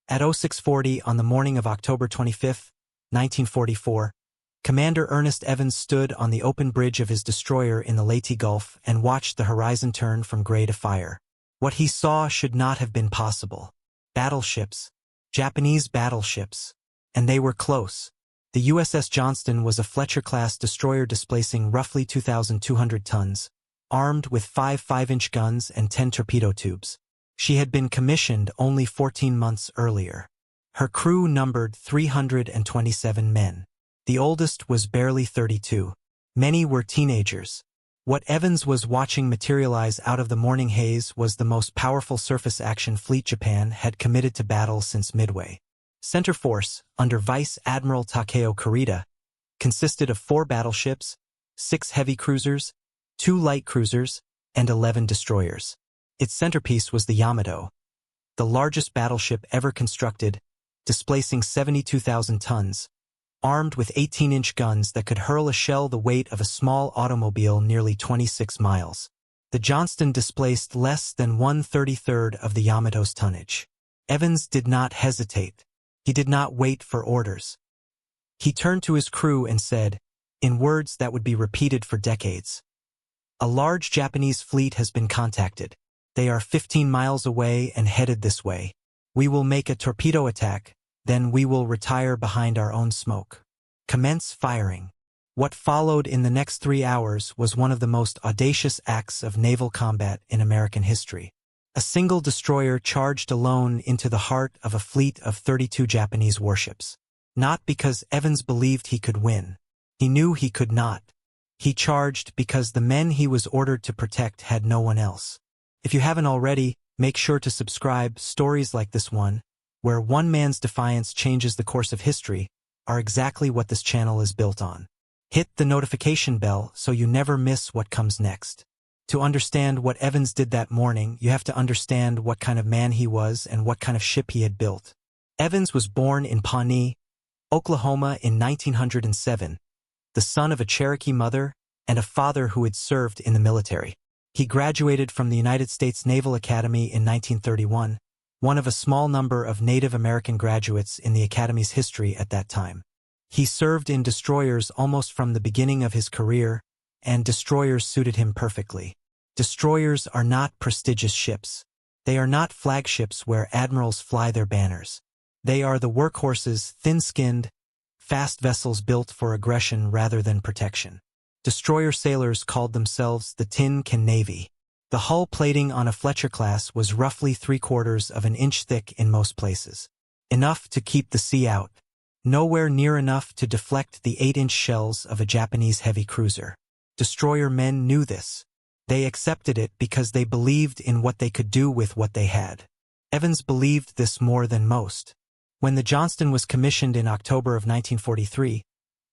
At 0640 on the morning of October 25, 1944, Commander Ernest Evans stood on the open bridge of his destroyer in the Leyte Gulf and watched the horizon turn from gray to fire. What he saw should not have been possible. Battleships. Japanese battleships. And they were close. The USS Johnston was a Fletcher-class destroyer displacing roughly 2,200 tons, armed with 5 5-inch guns and 10 torpedo tubes. She had been commissioned only 14 months earlier. Her crew numbered 327 men. The oldest was barely 32. Many were teenagers. What Evans was watching materialize out of the morning haze was the most powerful surface action fleet Japan had committed to battle since Midway. Center Force, under Vice Admiral Takeo Kurita, consisted of 4 battleships, 6 heavy cruisers, 2 light cruisers, and 11 destroyers. Its centerpiece was the Yamato, the largest battleship ever constructed, displacing 72,000 tons, armed with 18-inch guns that could hurl a shell the weight of a small automobile nearly 26 miles. The Johnston displaced less than 1/33 of the Yamato's tonnage. Evans did not hesitate. He did not wait for orders. He turned to his crew and said, in words that would be repeated for decades, "A large Japanese fleet has been contacted. They are 15 miles away and headed this way. We will make a torpedo attack, then we will retire behind our own smoke. Commence firing." What followed in the next 3 hours was one of the most audacious acts of naval combat in American history. A single destroyer charged alone into the heart of a fleet of 32 Japanese warships. Not because Evans believed he could win. He knew he could not. He charged because the men he was ordered to protect had no one else. If you haven't already, make sure to subscribe. Stories like this one, where one man's defiance changes the course of history, are exactly what this channel is built on. Hit the notification bell so you never miss what comes next. To understand what Evans did that morning, you have to understand what kind of man he was and what kind of ship he had built. Evans was born in Pawnee, Oklahoma in 1907, the son of a Cherokee mother and a father who had served in the military. He graduated from the United States Naval Academy in 1931, one of a small number of Native American graduates in the Academy's history at that time. He served in destroyers almost from the beginning of his career, and destroyers suited him perfectly. Destroyers are not prestigious ships. They are not flagships where admirals fly their banners. They are the workhorses, thin-skinned, fast vessels built for aggression rather than protection. Destroyer sailors called themselves the Tin Can Navy. The hull plating on a Fletcher class was roughly 3/4 of an inch thick in most places. Enough to keep the sea out. Nowhere near enough to deflect the 8-inch shells of a Japanese heavy cruiser. Destroyer men knew this. They accepted it because they believed in what they could do with what they had. Evans believed this more than most. When the Johnston was commissioned in October of 1943,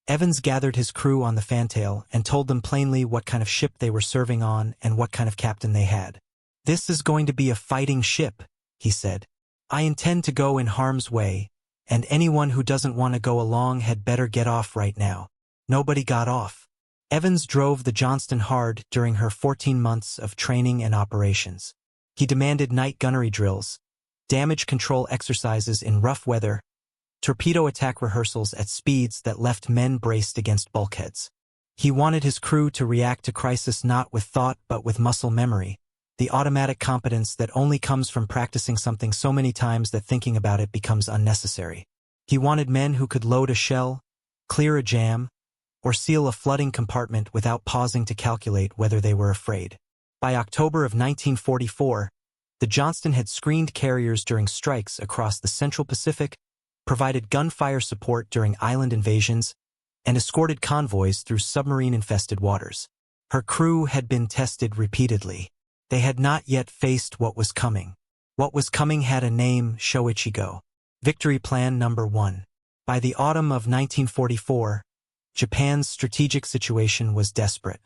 Evans gathered his crew on the fantail and told them plainly what kind of ship they were serving on and what kind of captain they had. "This is going to be a fighting ship," he said. "I intend to go in harm's way, and anyone who doesn't want to go along had better get off right now." Nobody got off. Evans drove the Johnston hard during her 14 months of training and operations. He demanded night gunnery drills, damage control exercises in rough weather, torpedo attack rehearsals at speeds that left men braced against bulkheads. He wanted his crew to react to crisis not with thought but with muscle memory, the automatic competence that only comes from practicing something so many times that thinking about it becomes unnecessary. He wanted men who could load a shell, clear a jam, or seal a flooding compartment without pausing to calculate whether they were afraid. By October of 1944, the Johnston had screened carriers during strikes across the Central Pacific, provided gunfire support during island invasions, and escorted convoys through submarine-infested waters. Her crew had been tested repeatedly. They had not yet faced what was coming. What was coming had a name: Shoichigo. Victory Plan Number 1. By the autumn of 1944, Japan's strategic situation was desperate.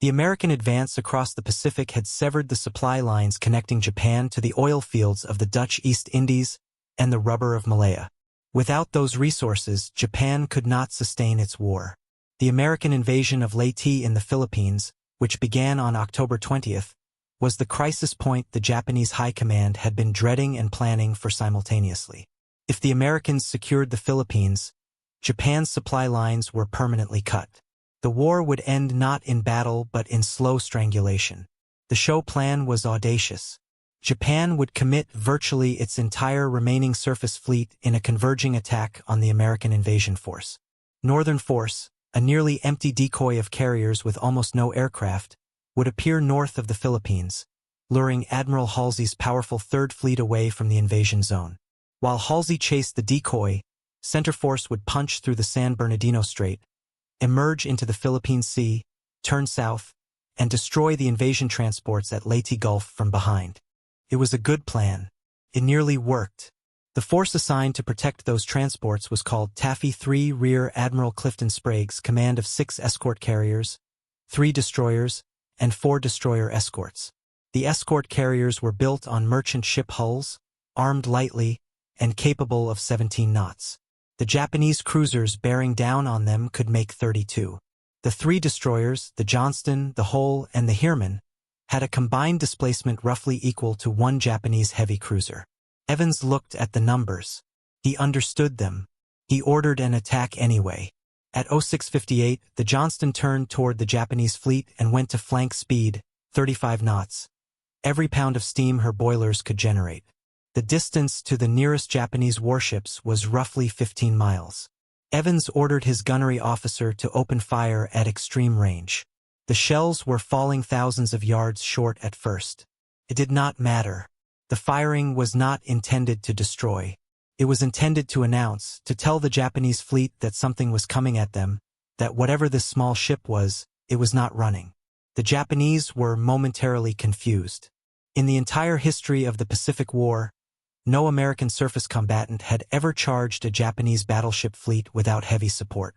The American advance across the Pacific had severed the supply lines connecting Japan to the oil fields of the Dutch East Indies and the rubber of Malaya. Without those resources, Japan could not sustain its war. The American invasion of Leyte in the Philippines, which began on October 20th, was the crisis point the Japanese High Command had been dreading and planning for simultaneously. If the Americans secured the Philippines, Japan's supply lines were permanently cut. The war would end not in battle but in slow strangulation. The show plan was audacious. Japan would commit virtually its entire remaining surface fleet in a converging attack on the American invasion force. Northern Force, a nearly empty decoy of carriers with almost no aircraft, would appear north of the Philippines, luring Admiral Halsey's powerful Third Fleet away from the invasion zone. While Halsey chased the decoy, Center Force would punch through the San Bernardino Strait, emerge into the Philippine Sea, turn south, and destroy the invasion transports at Leyte Gulf from behind. It was a good plan. It nearly worked. The force assigned to protect those transports was called Taffy 3 Rear Admiral Clifton Sprague's command of 6 escort carriers, 3 destroyers, and 4 destroyer escorts. The escort carriers were built on merchant ship hulls, armed lightly, and capable of 17 knots. The Japanese cruisers bearing down on them could make 32. The 3 destroyers, the Johnston, the Hull, and the Heermann, had a combined displacement roughly equal to 1 Japanese heavy cruiser. Evans looked at the numbers. He understood them. He ordered an attack anyway. At 06:58, the Johnston turned toward the Japanese fleet and went to flank speed, 35 knots. Every pound of steam her boilers could generate. The distance to the nearest Japanese warships was roughly 15 miles. Evans ordered his gunnery officer to open fire at extreme range. The shells were falling thousands of yards short at first. It did not matter. The firing was not intended to destroy. It was intended to announce, to tell the Japanese fleet that something was coming at them, that whatever this small ship was, it was not running. The Japanese were momentarily confused. In the entire history of the Pacific War, no American surface combatant had ever charged a Japanese battleship fleet without heavy support.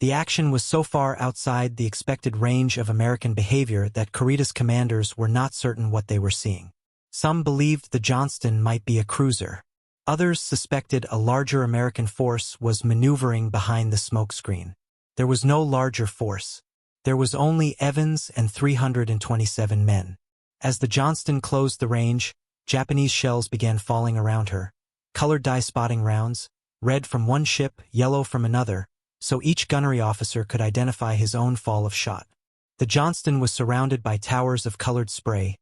The action was so far outside the expected range of American behavior that Kurita's commanders were not certain what they were seeing. Some believed the Johnston might be a cruiser. Others suspected a larger American force was maneuvering behind the smokescreen. There was no larger force. There was only Evans and 327 men. As the Johnston closed the range, Japanese shells began falling around her, colored dye spotting rounds, red from one ship, yellow from another, so each gunnery officer could identify his own fall of shot. The Johnston was surrounded by towers of colored spray,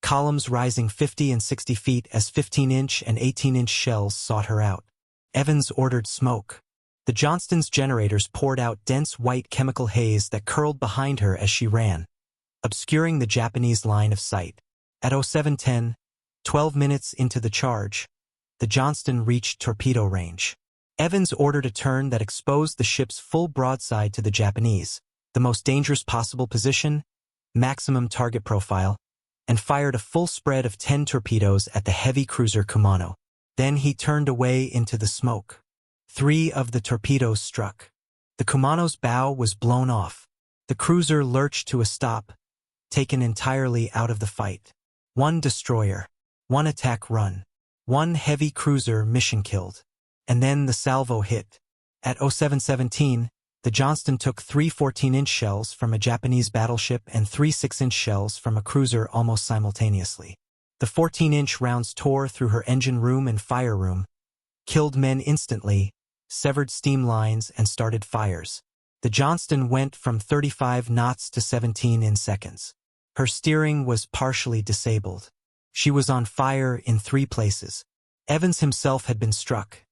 columns rising 50 and 60 feet as 15-inch and 18-inch shells sought her out. Evans ordered smoke. The Johnston's generators poured out dense white chemical haze that curled behind her as she ran, obscuring the Japanese line of sight. At 07:10, 12 minutes into the charge, the Johnston reached torpedo range. Evans ordered a turn that exposed the ship's full broadside to the Japanese, the most dangerous possible position, maximum target profile, and fired a full spread of 10 torpedoes at the heavy cruiser Kumano. Then he turned away into the smoke. 3 of the torpedoes struck. The Kumano's bow was blown off. The cruiser lurched to a stop, taken entirely out of the fight. 1 destroyer, 1 attack run, 1 heavy cruiser mission killed. And then the salvo hit. At 07:17, the Johnston took 3 14-inch shells from a Japanese battleship and 3 6-inch shells from a cruiser almost simultaneously. The 14-inch rounds tore through her engine room and fire room, killed men instantly, severed steam lines, and started fires. The Johnston went from 35 knots to 17 in seconds. Her steering was partially disabled. She was on fire in 3 places. Evans himself had been struck.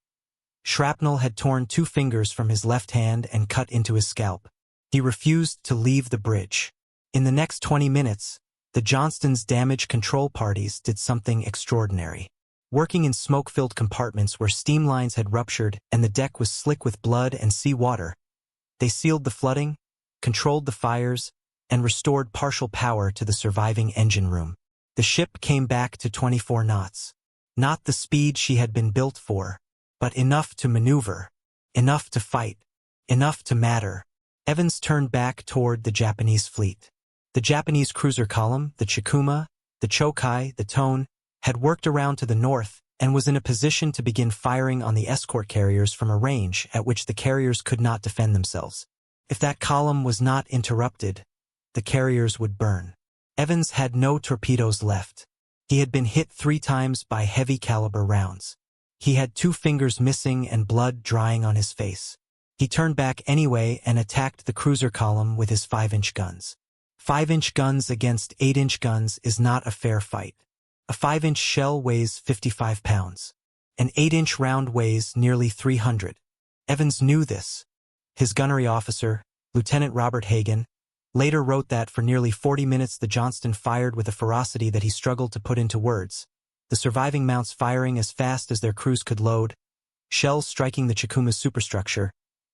Shrapnel had torn 2 fingers from his left hand and cut into his scalp. He refused to leave the bridge. In the next 20 minutes, the Johnston's damage control parties did something extraordinary. Working in smoke-filled compartments where steam lines had ruptured and the deck was slick with blood and sea water, they sealed the flooding, controlled the fires, and restored partial power to the surviving engine room. The ship came back to 24 knots. Not the speed she had been built for, but enough to maneuver, enough to fight, enough to matter. Evans turned back toward the Japanese fleet. The Japanese cruiser column, the Chikuma, the Chokai, the Tone, had worked around to the north and was in a position to begin firing on the escort carriers from a range at which the carriers could not defend themselves. If that column was not interrupted, the carriers would burn. Evans had no torpedoes left. He had been hit 3 times by heavy caliber rounds. He had 2 fingers missing and blood drying on his face. He turned back anyway and attacked the cruiser column with his 5-inch guns. 5-inch guns against 8-inch guns is not a fair fight. A 5-inch shell weighs 55 pounds. An 8-inch round weighs nearly 300. Evans knew this. His gunnery officer, Lieutenant Robert Hagan, later wrote that for nearly 40 minutes the Johnston fired with a ferocity that he struggled to put into words, the surviving mounts firing as fast as their crews could load, shells striking the Chikuma's superstructure,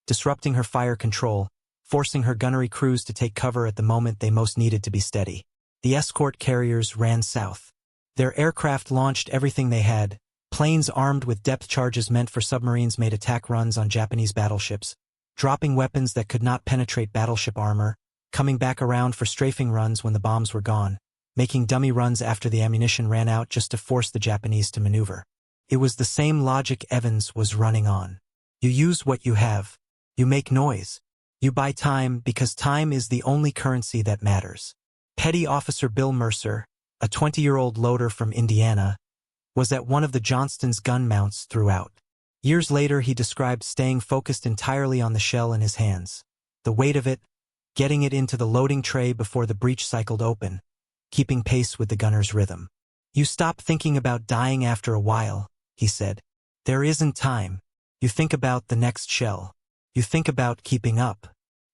disrupting her fire control, forcing her gunnery crews to take cover at the moment they most needed to be steady. The escort carriers ran south. Their aircraft launched everything they had. Planes armed with depth charges meant for submarines made attack runs on Japanese battleships, dropping weapons that could not penetrate battleship armor, coming back around for strafing runs when the bombs were gone, making dummy runs after the ammunition ran out just to force the Japanese to maneuver. It was the same logic Evans was running on. You use what you have. You make noise. You buy time because time is the only currency that matters. Petty Officer Bill Mercer, a 20-year-old loader from Indiana, was at one of the Johnston's gun mounts throughout. Years later he described staying focused entirely on the shell in his hands. The weight of it, getting it into the loading tray before the breech cycled open, keeping pace with the gunner's rhythm. You stop thinking about dying after a while, he said. There isn't time. You think about the next shell. You think about keeping up.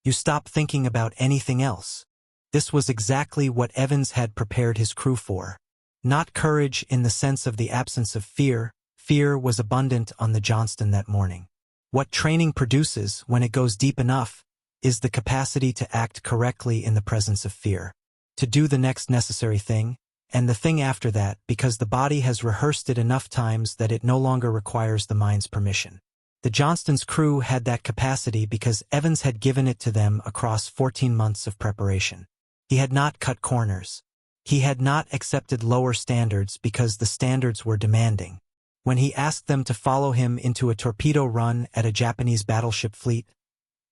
You stop thinking about anything else. This was exactly what Evans had prepared his crew for. Not courage in the sense of the absence of fear. Fear was abundant on the Johnston that morning. What training produces, when it goes deep enough, is the capacity to act correctly in the presence of fear. To do the next necessary thing, and the thing after that, because the body has rehearsed it enough times that it no longer requires the mind's permission. The Johnston's crew had that capacity because Evans had given it to them across 14 months of preparation. He had not cut corners. He had not accepted lower standards because the standards were demanding. When he asked them to follow him into a torpedo run at a Japanese battleship fleet,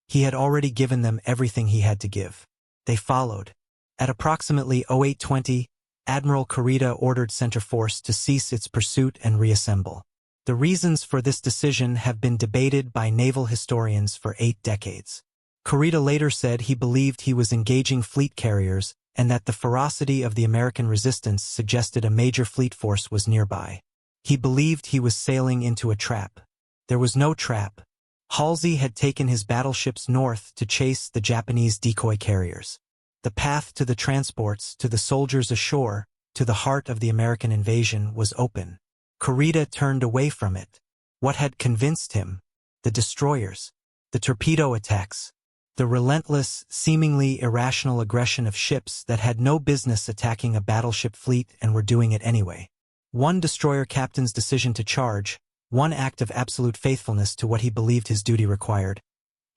he had already given them everything he had to give. They followed. At approximately 0820, Admiral Kurita ordered Center Force to cease its pursuit and reassemble. The reasons for this decision have been debated by naval historians for 8 decades. Kurita later said he believed he was engaging fleet carriers and that the ferocity of the American resistance suggested a major fleet force was nearby. He believed he was sailing into a trap. There was no trap. Halsey had taken his battleships north to chase the Japanese decoy carriers. The path to the transports, to the soldiers ashore, to the heart of the American invasion was open. Kurita turned away from it. What had convinced him? The destroyers, the torpedo attacks, the relentless, seemingly irrational aggression of ships that had no business attacking a battleship fleet and were doing it anyway. One destroyer captain's decision to charge, one act of absolute faithfulness to what he believed his duty required,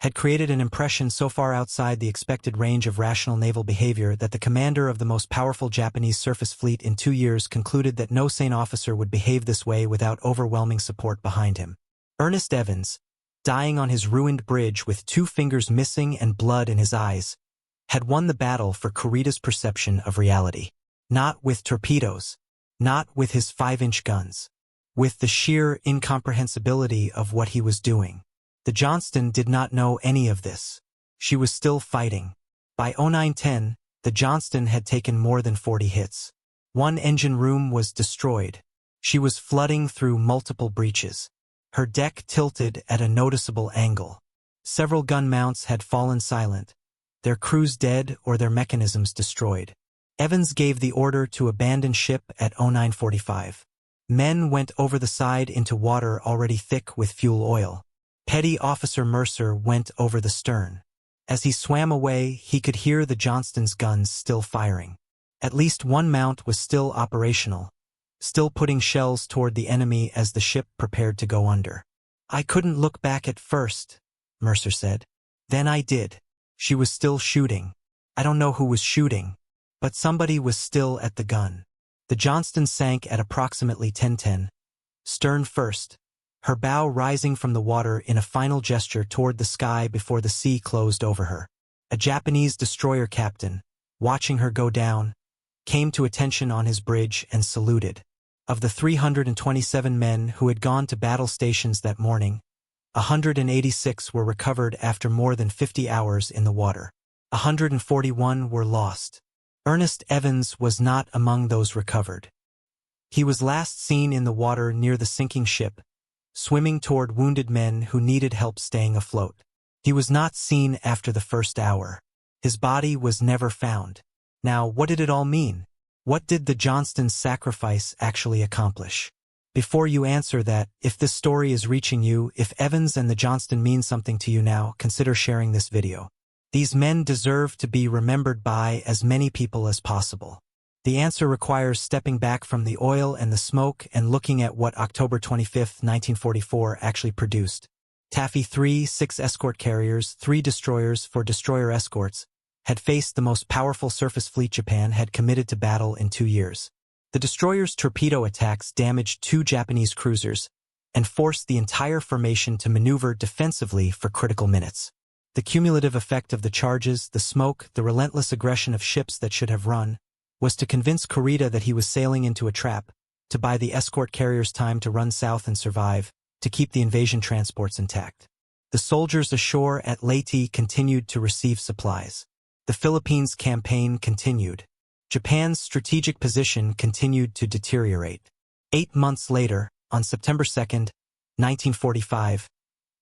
had created an impression so far outside the expected range of rational naval behavior that the commander of the most powerful Japanese surface fleet in 2 years concluded that no sane officer would behave this way without overwhelming support behind him. Ernest Evans, dying on his ruined bridge with 2 fingers missing and blood in his eyes, had won the battle for Kurita's perception of reality. Not with torpedoes, not with his 5-inch guns, with the sheer incomprehensibility of what he was doing. The Johnston did not know any of this. She was still fighting. By 0910, the Johnston had taken more than 40 hits. One engine room was destroyed. She was flooding through multiple breaches. Her deck tilted at a noticeable angle. Several gun mounts had fallen silent, their crews dead or their mechanisms destroyed. Evans gave the order to abandon ship at 0945. Men went over the side into water already thick with fuel oil. Petty Officer Mercer went over the stern. As he swam away, he could hear the Johnston's guns still firing. At least one mount was still operational, still putting shells toward the enemy as the ship prepared to go under. "I couldn't look back at first," Mercer said. "Then I did. She was still shooting. I don't know who was shooting, but somebody was still at the gun." The Johnston sank at approximately 10:10, stern first, her bow rising from the water in a final gesture toward the sky before the sea closed over her. A Japanese destroyer captain, watching her go down, came to attention on his bridge and saluted. Of the 327 men who had gone to battle stations that morning, 186 were recovered after more than 50 hours in the water. 141 were lost. Ernest Evans was not among those recovered. He was last seen in the water near the sinking ship, swimming toward wounded men who needed help staying afloat. He was not seen after the first hour. His body was never found. Now, what did it all mean? What did the Johnstons' sacrifice actually accomplish? Before you answer that, if this story is reaching you, if Evans and the Johnston mean something to you now, consider sharing this video. These men deserve to be remembered by as many people as possible. The answer requires stepping back from the oil and the smoke and looking at what October 25, 1944 actually produced. Taffy 3, 6 escort carriers, 3 destroyers for destroyer escorts, had faced the most powerful surface fleet Japan had committed to battle in 2 years. The destroyers' torpedo attacks damaged 2 Japanese cruisers and forced the entire formation to maneuver defensively for critical minutes. The cumulative effect of the charges, the smoke, the relentless aggression of ships that should have run, was to convince Kurita that he was sailing into a trap, to buy the escort carriers time to run south and survive, to keep the invasion transports intact. The soldiers ashore at Leyte continued to receive supplies. The Philippines campaign continued. Japan's strategic position continued to deteriorate. 8 months later, on September 2, 1945,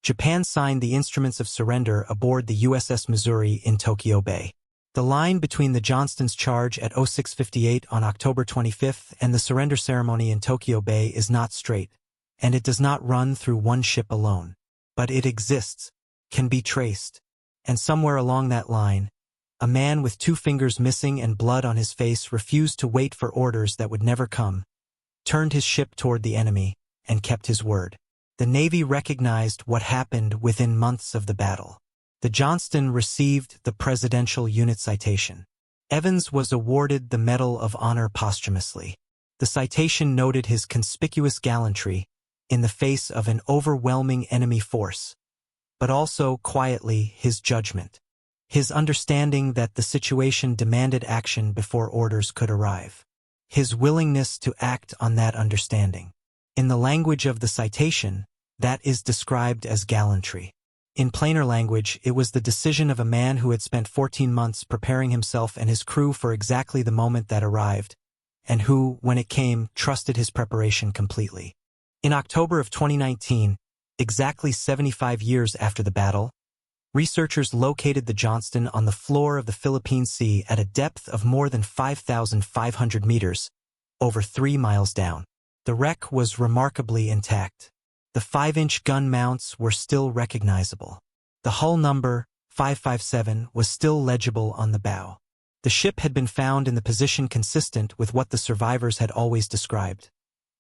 Japan signed the instruments of surrender aboard the USS Missouri in Tokyo Bay. The line between the Johnstons' charge at 06:58 on October 25 and the surrender ceremony in Tokyo Bay is not straight, and it does not run through one ship alone. But it exists, can be traced, and somewhere along that line, a man with 2 fingers missing and blood on his face refused to wait for orders that would never come, turned his ship toward the enemy, and kept his word. The Navy recognized what happened within months of the battle. The Johnston received the Presidential Unit Citation. Evans was awarded the Medal of Honor posthumously. The citation noted his conspicuous gallantry in the face of an overwhelming enemy force, but also, quietly, his judgment. His understanding that the situation demanded action before orders could arrive. His willingness to act on that understanding. In the language of the citation, that is described as gallantry. In plainer language, it was the decision of a man who had spent 14 months preparing himself and his crew for exactly the moment that arrived, and who, when it came, trusted his preparation completely. In October of 2019, exactly 75 years after the battle, researchers located the Johnston on the floor of the Philippine Sea at a depth of more than 5,500 meters, over 3 miles down. The wreck was remarkably intact. The 5-inch gun mounts were still recognizable. The hull number, 557, was still legible on the bow. The ship had been found in the position consistent with what the survivors had always described.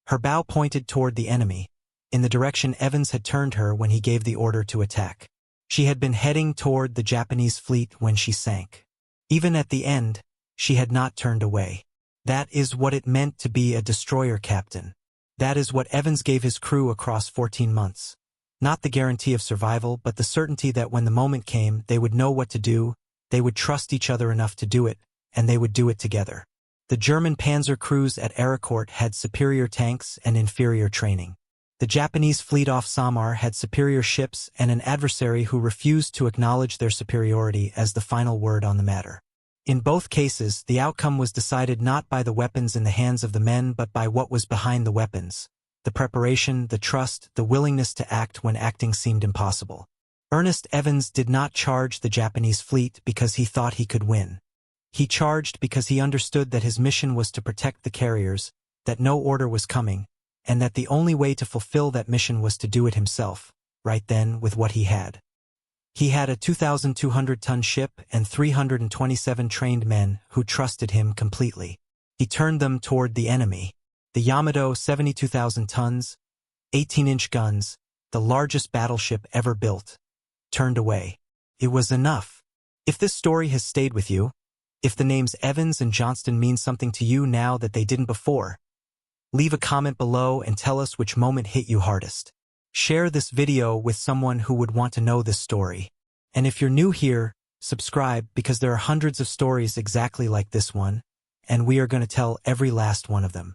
Her bow pointed toward the enemy, in the direction Evans had turned her when he gave the order to attack. She had been heading toward the Japanese fleet when she sank. Even at the end, she had not turned away. That is what it meant to be a destroyer captain. That is what Evans gave his crew across 14 months. Not the guarantee of survival, but the certainty that when the moment came, they would know what to do, they would trust each other enough to do it, and they would do it together. The German panzer crews at Aracourt had superior tanks and inferior training. The Japanese fleet off Samar had superior ships and an adversary who refused to acknowledge their superiority as the final word on the matter. In both cases, the outcome was decided not by the weapons in the hands of the men but by what was behind the weapons: the preparation, the trust, the willingness to act when acting seemed impossible. Ernest Evans did not charge the Japanese fleet because he thought he could win. He charged because he understood that his mission was to protect the carriers, that no order was coming, and that the only way to fulfill that mission was to do it himself, right then with what he had. He had a 2,200-ton ship and 327 trained men who trusted him completely. He turned them toward the enemy. The Yamato, 72,000 tons, 18-inch guns, the largest battleship ever built, turned away. It was enough. If this story has stayed with you, if the names Evans and Johnston mean something to you now that they didn't before, leave a comment below and tell us which moment hit you hardest. Share this video with someone who would want to know this story. And if you're new here, subscribe because there are hundreds of stories exactly like this one, and we are going to tell every last one of them.